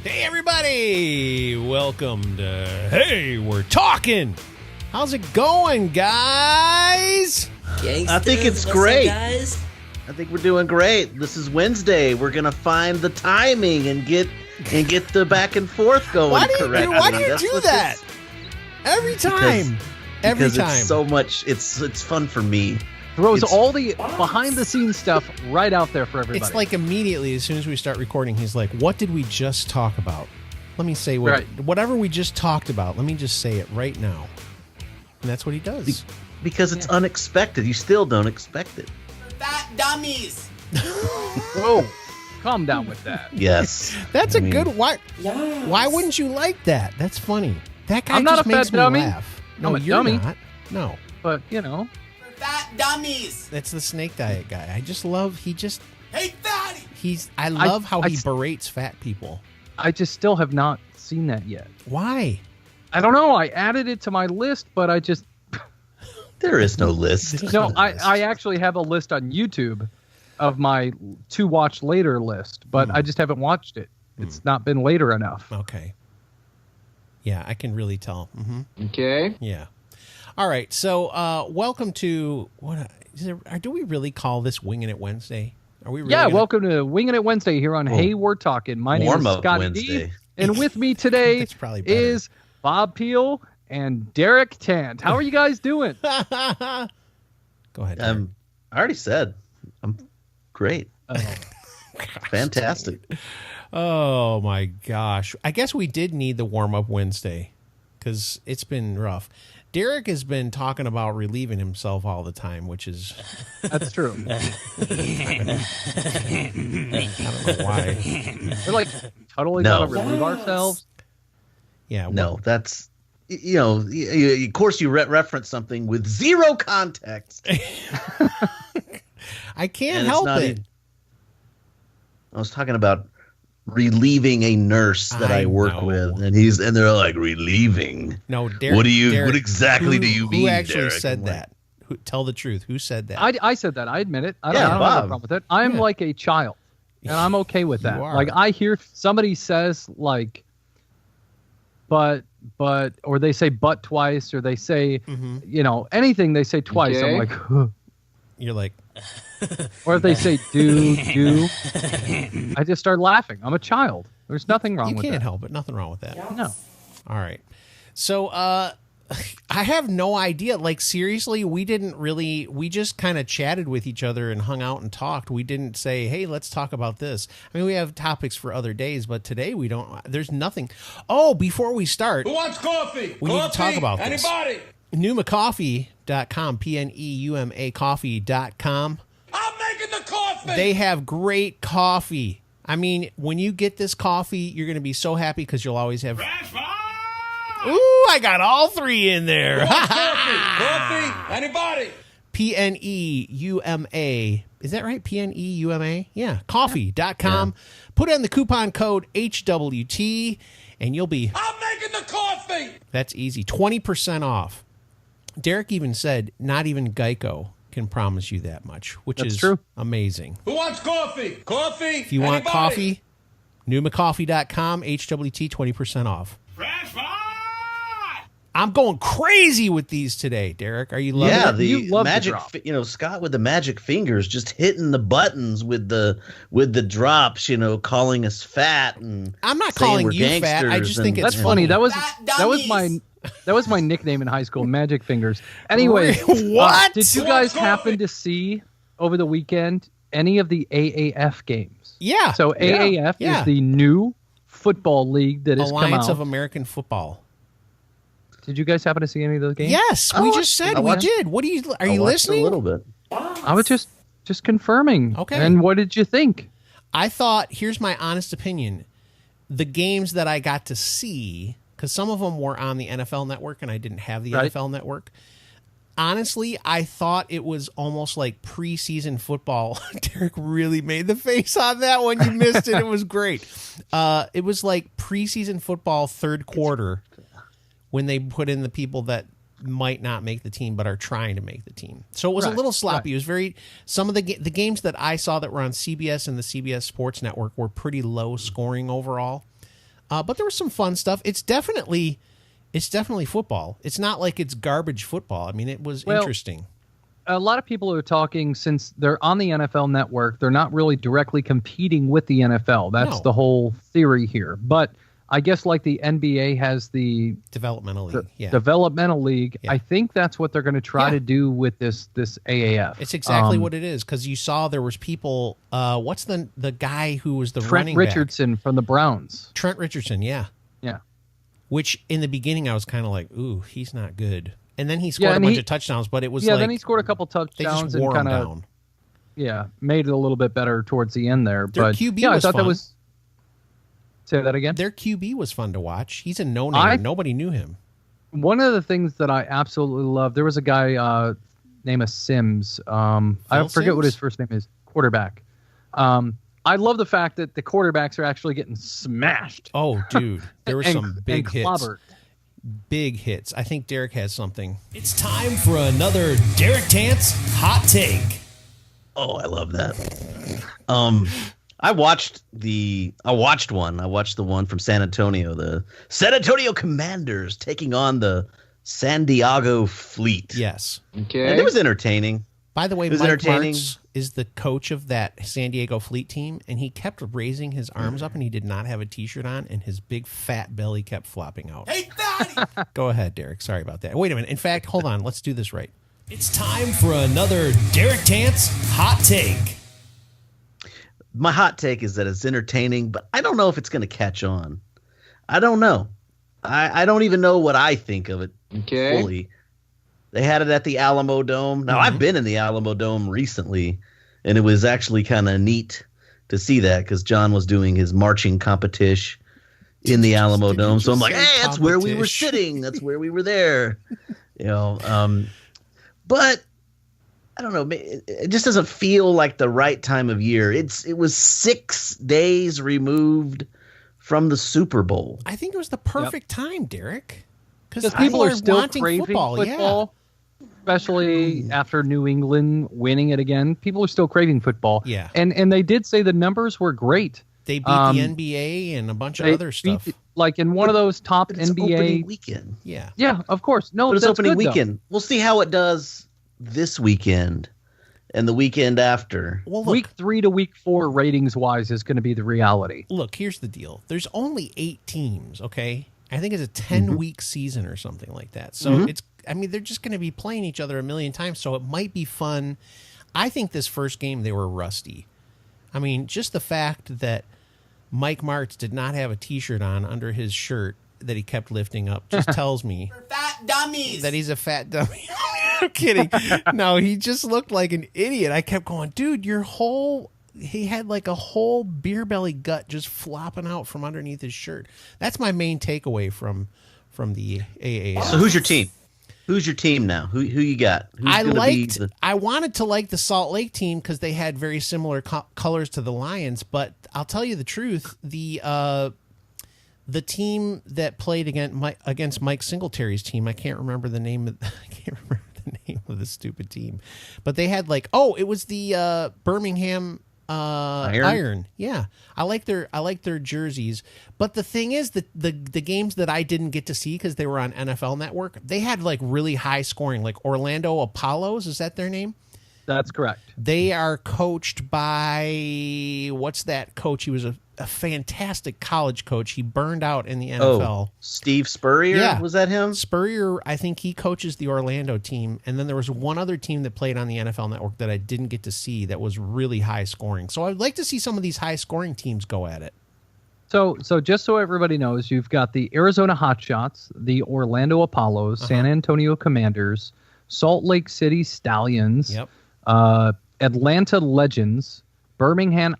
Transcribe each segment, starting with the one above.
Hey, everybody! Welcome to Hey, We're Talking! How's it going, guys? Gangsters, I think it's what's great. up, guys? I think we're doing great. This is Wednesday. We're gonna find the timing and get the back and forth going Why do you correctly. do, why do, you That's do what that? this- Every time. Every because time. it's so much. It's fun for me. Throws It's- all the behind-the-scenes stuff right out there for everybody. It's like immediately, as soon as we start recording, he's like, what did we just talk about? Let me say whatever we just talked about. Let me just say it right now. And that's what he does. Because it's unexpected. You still don't expect it. Fat dummies. Whoa, calm down with that. Yes. That's I a mean, good... Why Yes. wouldn't you like that? That's funny. That guy I'm not just a makes fat me dummy. laugh. No, I'm a you're dummy. not. No. But, you know, Fat dummies. That's the snake diet guy. I just love... Hey, fatty. I love how I- he berates fat people. I just still have not seen that yet. Why? I don't know. I added it to my list, but I just... There is no list. No, I actually have a list on YouTube of my to watch later list, but I just haven't watched it. It's not been later enough. Okay. Yeah, I can really tell. Okay. Yeah. All right. So, welcome to do we really call this Winging It Wednesday? Are we? Really Yeah, gonna- welcome to Winging It Wednesday here on Hey, We're Talking. My name is Warm-up Scotty D, Wednesday. and with me today That's probably better. is Bob Peel and Derek Tant. How are you guys doing? Go ahead. Derek. I already said I'm great. Fantastic. Oh my gosh! I guess we did need the warm up Wednesday because it's been rough. Derek has been talking about relieving himself all the time, which is That's true. I don't know why. We're like totally No. gotta relieve ourselves. Yeah. No, that's of course you reference something with zero context. I can't And it's help not it. even- I was talking about relieving a nurse that I work know. with, and they're like, relieving. No, Derek. What exactly do you mean? Who actually Derek? said I'm like, that? Tell the truth. Who said that? I said that. I admit it. I Yeah, don't have a Bob. problem with it. I'm Yeah. like a child, and I'm okay with that. You are. Like I hear somebody says like, but, or they say but twice, or they say, anything they say twice. I'm like, huh. You're like, Or if they say do, I just start laughing. I'm a child. There's nothing wrong you with can't that. help it. Nothing wrong with that. No. All right. So, I have no idea. Like, seriously, we just kind of chatted with each other and hung out and talked. We didn't say, hey, let's talk about this. I mean, we have topics for other days, but today we don't. There's nothing. Oh, before we start, Who wants coffee? We need to talk about this. Anybody? NeumaCoffee.com, PNEUMA Coffee.com. I'm making the coffee. They have great coffee. I mean, when you get this coffee, you're going to be so happy because you'll always have. That's fine. Ooh, I got all three in there. Coffee? Anybody? PNEUMA. Is that right? PNEUMA? Yeah. Coffee.com. Put in the coupon code HWT and you'll be. I'm making the coffee. That's easy. 20% off. Derek even said not even Geico can promise you that much, which That's is true. amazing. Who wants coffee? Coffee? If you want coffee, NeumaCoffee.com, HWT, 20% off. That's fine. I'm going crazy with these today, Derek. Are you loving Yeah, it? You the love the magic. drop. Scott with the magic fingers, just hitting the buttons with the drops. Calling us fat and I'm not saying calling we're you fat. I gangsters just think and- it's That's funny. That was Fat that was my nickname in high school, Magic Fingers. Anyway, What? did you guys happen to see over the weekend any of the AAF games? Yeah. So AAF Yeah. is the new football league that has come Alliance out. of American Football. Did you guys happen to see any of those games? Yes, we I just watched- said I we watched- did. What are you I you watched listening? a little bit. I was just confirming. Okay. And what did you think? I thought, here's my honest opinion. The games that I got to see, because some of them were on the NFL Network and I didn't have the Right. NFL Network. Honestly, I thought it was almost like preseason football. Derek really made the face on that one. You missed it. It was great. It was like preseason football third quarter when they put in the people that might not make the team but are trying to make the team. So it was a Right, little sloppy. right. It was very some of the games that I saw that were on CBS and the CBS Sports Network were pretty low scoring overall. But there was some fun stuff. It's definitely football. It's not like it's garbage football. I mean, it was interesting. A lot of people are talking, since they're on the NFL Network, they're not really directly competing with the NFL. That's the whole theory here. But I guess like the NBA has the developmental league. Developmental league. Yeah. I think that's what they're going to try to do with this AAF. It's exactly what it is, because you saw there was people. What's the guy who was the running back? Trent Richardson from the Browns. Trent Richardson, yeah. Which in the beginning I was kind of like, ooh, he's not good. And then he scored a bunch of touchdowns, but it was then he scored a couple touchdowns. They just wore him down. Yeah, made it a little bit better towards the end there. Their but QB was I thought fun. that was. Say that again. Their QB was fun to watch. He's a no-name. Nobody knew him. One of the things that I absolutely love, there was a guy named Sims. I forget Sims? what his first name is. Quarterback. I love the fact that the quarterbacks are actually getting smashed. Oh, dude. There were some big hits. Clobbered. Big hits. I think Derek has something. It's time for another Derek Tant's Hot Take. Oh, I love that. I watched the one from San Antonio, the San Antonio Commanders taking on the San Diego Fleet. Yes. Okay. And it was entertaining. By the way, Mike Martz is the coach of that San Diego Fleet team, and he kept raising his arms up, and he did not have a T-shirt on, and his big fat belly kept flopping out. Hey, fatty! Go ahead, Derek. Sorry about that. Wait a minute. In fact, hold on. Let's do this right. It's time for another Derek Tant's Hot Take. My hot take is that it's entertaining, but I don't know if it's going to catch on. I don't know. I don't even know what I think of it fully. They had it at the Alamo Dome. Now, I've been in the Alamo Dome recently, and it was actually kind of neat to see that because John was doing his marching competition in the Alamo Dome. So I'm like, hey, that's where we were sitting. That's where we were there. But I don't know. It just doesn't feel like the right time of year. It was 6 days removed from the Super Bowl. I think it was the perfect time, Derek. Because people are still wanting craving football. Especially after New England winning it again. People are still craving football. Yeah. And they did say the numbers were great. They beat the NBA and a bunch of other stuff. Like in one of those top NBA opening weekend. Yeah. Yeah, of course. No, but it's that's opening good, weekend. Though. We'll see how it does this weekend and the weekend after. Well, look, week 3 to week 4 ratings wise is going to be the reality. Look, here's the deal. There's only 8 teams, okay? I think it's a 10-week season or something like that. So they're just going to be playing each other a million times, so it might be fun. I think this first game they were rusty. I mean, just the fact that Mike Martz did not have a T-shirt on under his shirt that he kept lifting up just tells me Fat dummies. that he's a fat dummy. I'm kidding. No, he just looked like an idiot. I kept going, dude, he had like a whole beer belly gut just flopping out from underneath his shirt. That's my main takeaway from the AAF. So who's your team? Who's your team now? Who you got? I wanted to like the Salt Lake team because they had very similar colors to the Lions, but I'll tell you the truth, the team that played against Mike Singletary's team, I can't remember the name of the stupid team, but they had it was the Birmingham Iron. Yeah, I like their jerseys, but the thing is that the games that I didn't get to see because they were on NFL Network, they had really high scoring, like Orlando Apollos. Is that their name? That's correct. They are coached by what's that coach? He was a fantastic college coach. He burned out in the NFL. Oh, Steve Spurrier? Yeah. Was that him? Spurrier, I think he coaches the Orlando team. And then there was one other team that played on the NFL Network that I didn't get to see that was really high scoring. So I'd like to see some of these high scoring teams go at it. So just so everybody knows, you've got the Arizona Hotshots, the Orlando Apollos, San Antonio Commanders, Salt Lake City Stallions, Atlanta Legends, Birmingham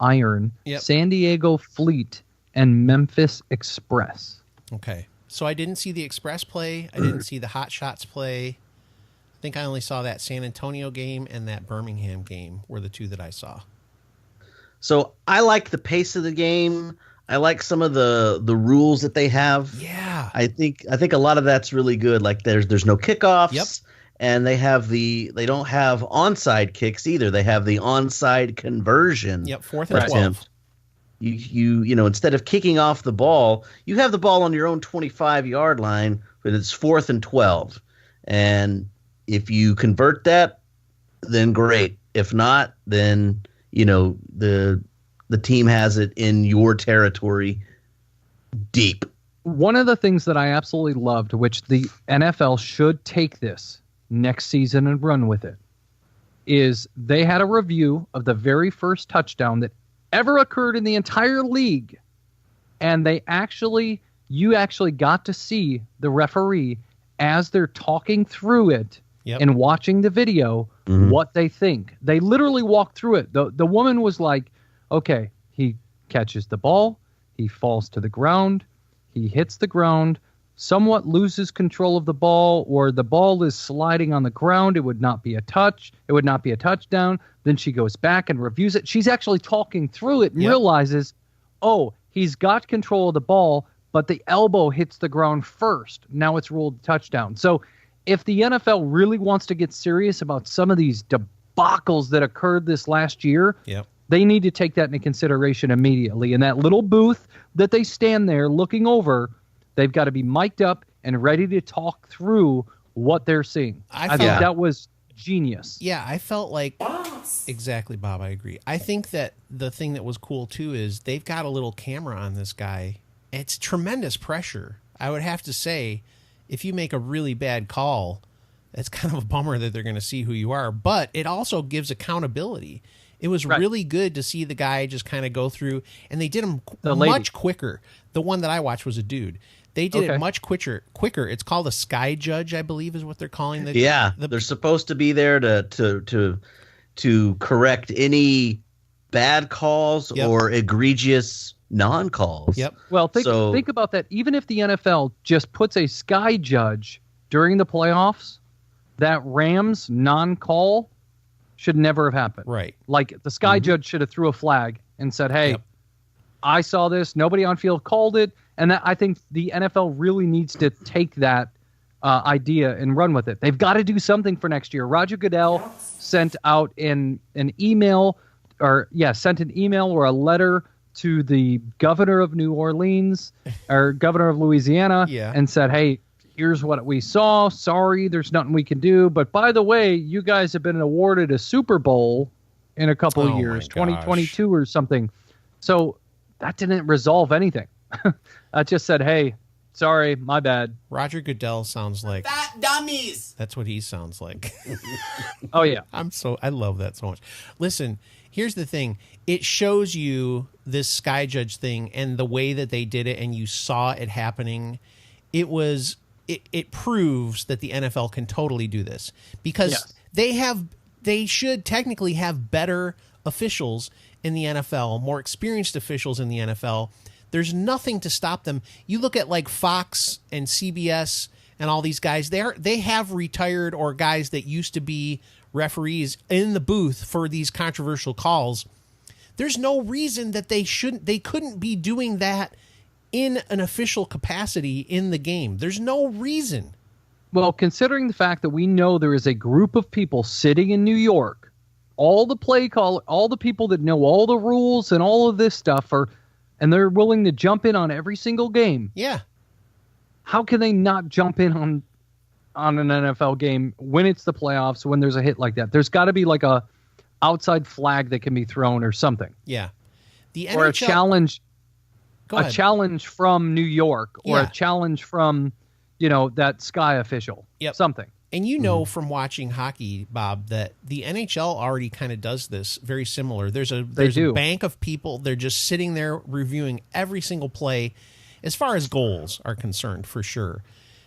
Iron, San Diego Fleet, and Memphis Express. Okay. So I didn't see the Express play. I didn't see the Hot Shots play. I think I only saw that San Antonio game and that Birmingham game were the two that I saw. So I like the pace of the game. I like some of the rules that they have. Yeah. I think a lot of that's really good. Like there's no kickoffs. Yep. And they don't have onside kicks either. They have the onside conversion. Yep, 4th and 12. You know, instead of kicking off the ball, you have the ball on your own 25-yard line, but it's 4th and 12. And if you convert that, then great. If not, then, you know, the team has it in your territory deep. One of the things that I absolutely loved, which the NFL should take this next season and run with it, is they had a review of the very first touchdown that ever occurred in the entire league. And you actually got to see the referee as they're talking through it and watching the video, what they think. They literally walked through it. The woman was like, okay, he catches the ball, he falls to the ground, he hits the ground, somewhat loses control of the ball, or the ball is sliding on the ground. It would not be a touch. It would not be a touchdown. Then she goes back and reviews it. She's actually talking through it and realizes, oh, he's got control of the ball, but the elbow hits the ground first. Now it's ruled a touchdown. So if the NFL really wants to get serious about some of these debacles that occurred this last year, they need to take that into consideration immediately. In that little booth that they stand there looking over, they've got to be mic'd up and ready to talk through what they're seeing. I think that was genius. Yeah, I felt like... Exactly, Bob, I agree. I think that the thing that was cool, too, is they've got a little camera on this guy. It's tremendous pressure. I would have to say, if you make a really bad call, it's kind of a bummer that they're going to see who you are. But it also gives accountability. It was really good to see the guy just kind of go through, and they did him much quicker. The one that I watched was a dude. They did it much quicker. It's called a sky judge, I believe, is what they're calling the. Yeah, they're supposed to be there to correct any bad calls or egregious non-calls. Well, think about that. Even if the NFL just puts a sky judge during the playoffs, that Rams non-call should never have happened. Right. Like the sky judge should have threw a flag and said, hey, I saw this. Nobody on field called it. And I think the NFL really needs to take that idea and run with it. They've got to do something for next year. Roger Goodell sent out an email or a letter to the governor of New Orleans or governor of Louisiana and said, hey, here's what we saw. Sorry, there's nothing we can do. But by the way, you guys have been awarded a Super Bowl in a couple of years, 2022 or something. So that didn't resolve anything. I just said, hey, sorry, my bad. Roger Goodell sounds like fat dummies. That's what he sounds like. Oh yeah. I love that so much. Listen, here's the thing. It shows you this sky judge thing and the way that they did it, and you saw it happening. It proves that the NFL can totally do this because they should technically have better officials in the NFL, more experienced officials in the NFL. There's nothing to stop them. You look at like Fox and CBS and all these guys, they have retired or guys that used to be referees in the booth for these controversial calls. There's no reason that they couldn't be doing that in an official capacity in the game. There's no reason. Well, considering the fact that we know there is a group of people sitting in New York, all the people that know all the rules and all of this stuff and they're willing to jump in on every single game. Yeah. How can they not jump in on an NFL game when it's the playoffs, when there's a hit like that? There's got to be like a outside flag that can be thrown or something. Yeah. The NHL, or a challenge from New York or a challenge from, that Sky official. Something. And you know from watching hockey, Bob, that the NHL already kind of does this very similar. There's a bank of people. They're just sitting there reviewing every single play as far as goals are concerned, for sure.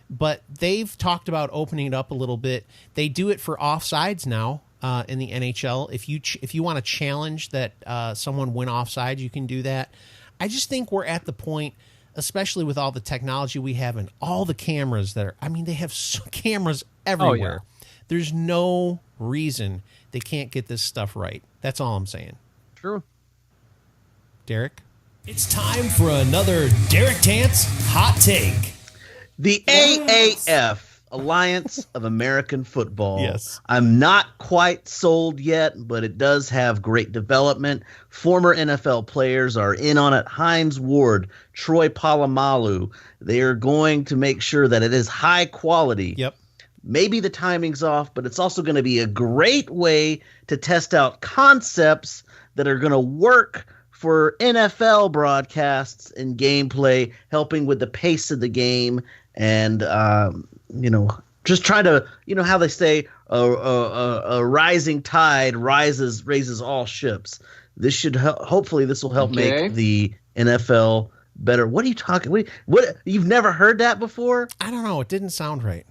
But they've talked about opening it up a little bit. They do it for offsides now in the NHL. If you want to challenge that someone went offside, you can do that. I just think we're at the point, especially with all the technology we have and all the cameras they have cameras everywhere. Oh, yeah. There's no reason they can't get this stuff right. That's all I'm saying. True. Derek? It's time for another Derek Tant's Hot Take. The AAF Alliance of American Football. Yes. I'm not quite sold yet, but it does have great development. Former NFL players are in on it. Hines Ward, Troy Polamalu. They are going to make sure that it is high quality. Yep. Maybe the timing's off, but it's also going to be a great way to test out concepts that are going to work for NFL broadcasts and gameplay, helping with the pace of the game and just try to, how they say, a rising tide raises all ships. This should hopefully this will help make the NFL better. What are you talking? What you've never heard that before? I don't know. It didn't sound right.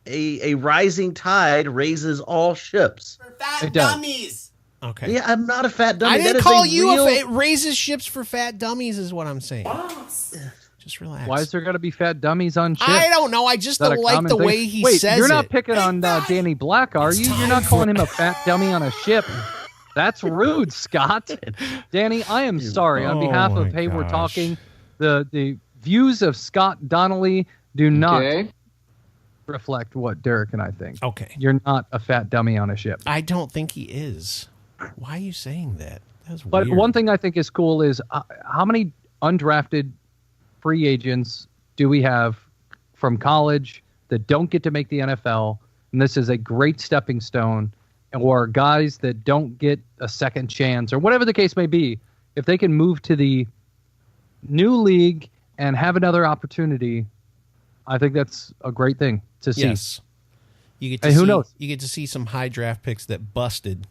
A rising tide raises all ships. For fat dummies. Okay. Yeah, I'm not a fat dummy. I didn't call you it raises ships for fat dummies is what I'm saying. Just relax. Why is there got to be fat dummies on ships? I don't know. I just don't like the way he says it. You're not picking on Danny Black, are you? You're not calling him a fat dummy on a ship. That's rude, Scott. Danny, I am sorry. On behalf of Hey, We're Talking, the views of Scott Donnelly do not reflect what Derek and I think. Okay. You're not a fat dummy on a ship. I don't think he is. Why are you saying that? That's But weird. one thing I think is cool is how many undrafted free agents do we have from college that don't get to make the NFL? And this is a great stepping stone. Or guys that don't get a second chance or whatever the case may be. If they can move to the new league and have another opportunity, I think that's a great thing to see. Yes. You get to and who see, knows? You get to see some high draft picks that busted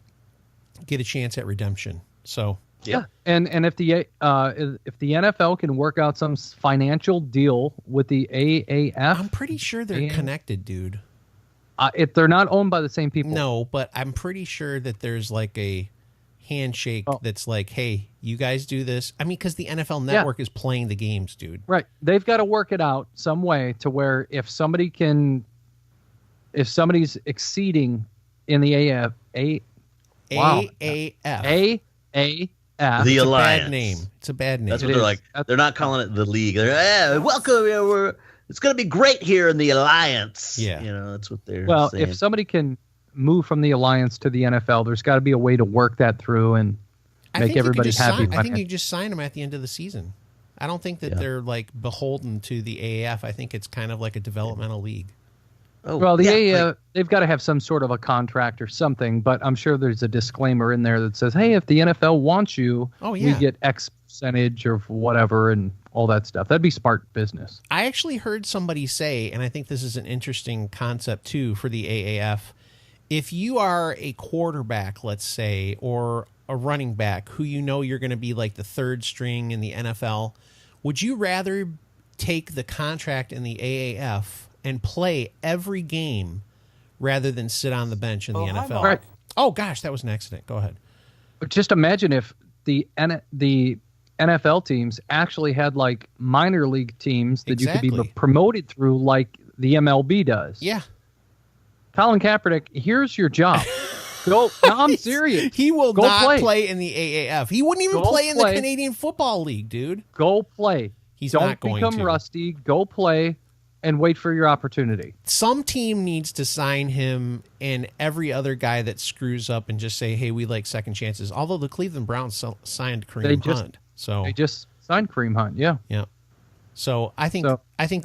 get a chance at redemption. So yeah. And if the NFL can work out some financial deal with the AAF, I'm pretty sure they're connected, dude. If they're not owned by the same people. No, but I'm pretty sure that there's like a handshake that's like, hey, you guys do this. I mean, because the NFL Network is playing the games, dude. Right. They've got to work it out some way to where if somebody's exceeding in the AAF. The Alliance. Bad name. It's a bad name. That's what they're like. They're not calling it the league. They're welcome. It's going to be great here in the Alliance. Yeah. That's what they're saying. Well, if somebody can move from the Alliance to the NFL, there's got to be a way to work that through and make everybody happy. I think you just sign them at the end of the season. I don't think that they're like beholden to the AAF. I think it's kind of like a developmental league. Oh, well, the AAF, they've got to have some sort of a contract or something, but I'm sure there's a disclaimer in there that says, hey, if the NFL wants you, we get X percentage or whatever and all that stuff. That'd be smart business. I actually heard somebody say, and I think this is an interesting concept too for the AAF, if you are a quarterback, let's say, or a running back who you're going to be like the third string in the NFL, would you rather take the contract in the AAF and play every game rather than sit on the bench in the NFL? Right. Oh, gosh, that was an accident. Go ahead. But just imagine if the NFL teams actually had like minor league teams that you could be promoted through like the MLB does. Yeah. Colin Kaepernick, here's your job. Go. No, I'm serious. He will not play in the AAF. He wouldn't even play in the Canadian Football League, dude. Go play. He's Don't not going become to. rusty. Go play and wait for your opportunity. Some team needs to sign him and every other guy that screws up and just say, hey, we like second chances. Although the Cleveland Browns signed Kareem Hunt. So they just signed Kareem Hunt, yeah. Yeah. So I think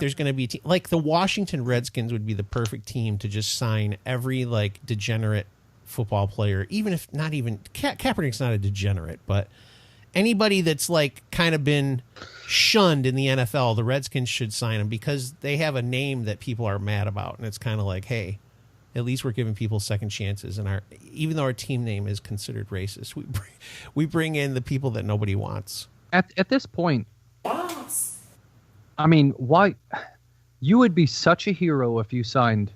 there's going to be like the Washington Redskins would be the perfect team to just sign every like degenerate football player, even if not even Kaepernick's not a degenerate, but anybody that's like kind of been shunned in the NFL, the Redskins should sign him because they have a name that people are mad about, and it's kind of like, hey, at least we're giving people second chances, and even though our team name is considered racist, we bring in the people that nobody wants. At this point, I mean, why? You would be such a hero if you signed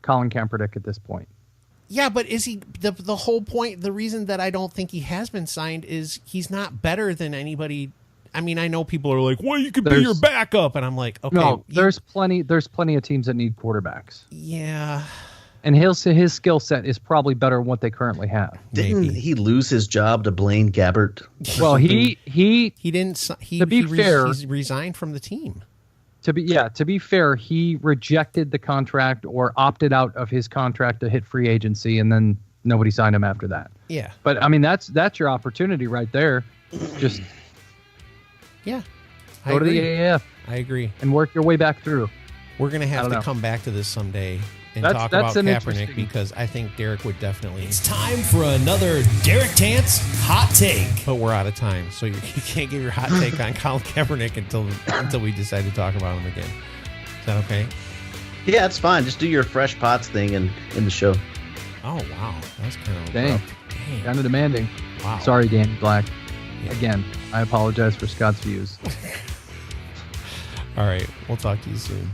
Colin Kaepernick at this point. Yeah, but is he the whole point? The reason that I don't think he has been signed is he's not better than anybody. I mean, I know people are like, "Well, you could be your backup," and I'm like, "Okay." No, there's plenty of teams that need quarterbacks. Yeah, and his skill set is probably better than what they currently have. Didn't he lose his job to Blaine Gabbert? Well, he didn't. To be fair, he's resigned from the team. to be fair, he rejected the contract or opted out of his contract to hit free agency, and then nobody signed him after that. Yeah. But I mean, that's your opportunity right there. Just go to the AAF. I agree. And work your way back through. We're gonna have to come back to this someday and talk about Kaepernick because I think Derek would definitely. It's time for another Derek Tant's hot take. But we're out of time, so you can't give your hot take on Colin Kaepernick until we decide to talk about him again. Is that okay? Yeah, it's fine. Just do your fresh pots thing in the show. Oh wow, that's kind of dang, kind of demanding. Wow. Sorry, Danny Black. Yeah. Again, I apologize for Scott's views. All right, we'll talk to you soon.